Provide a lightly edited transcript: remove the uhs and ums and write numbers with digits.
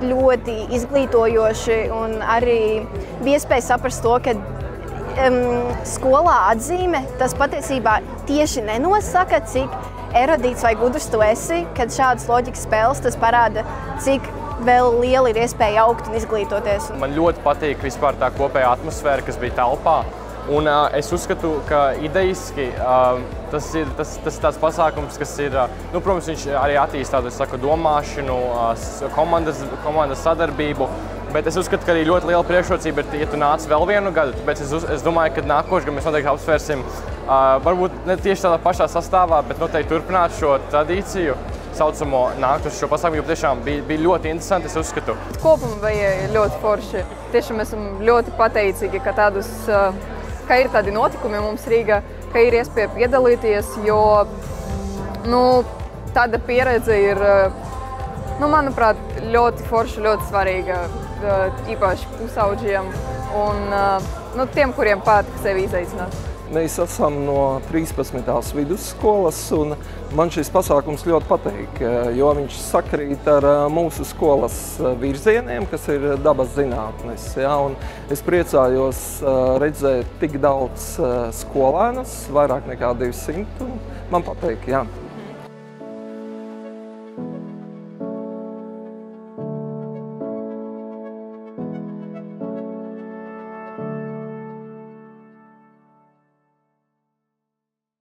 ļoti izglītojoši un arī bija iespēja saprast to, ka skolā atzīme tas patiesībā tieši nenosaka, cik erudīts vai gudrs tu esi, kad šādas loģikas spēles tas parāda, cik vēl liela ir iespēja augt un izglītoties. Man ļoti patīk vispār tā kopējā atmosfēra, kas bija telpā. Un es uzskatu, ka idejiski tas ir tāds pasākums, kas ir, protams, viņš arī attīst tādu, domāšanu, komandas sadarbību, bet es uzskatu, ka arī ļoti liela priekšrocība ir, ja tu nāc vēl vienu gadu, tāpēc es domāju, ka nākošais gadu mēs noteikti apsvērsim, varbūt ne tieši tādā pašā sastāvā, bet noteikti turpināt šo tradīciju, saucamo nākt uz šo pasākumu, jo tiešām bija ļoti interesanti, es uzskatu. Kopumā bija ļoti forši. Tiešām esam ļoti pateicīgi, ka ir tādi notikumi mums Rīgā, ka ir iespēja piedalīties, jo tāda pieredze ir, manuprāt, ļoti forša, ļoti svarīga, īpaši pusauģiem un tiem, kuriem patīk sevi izaicināt. Mēs esam no 13. vidusskolas, un man šis pasākums ļoti patīk, jo viņš sakrīt ar mūsu skolas virzieniem, kas ir dabas zinātnes. Ja? Un es priecājos redzēt tik daudz skolēnus, vairāk nekā 200, un man patīk. Ja?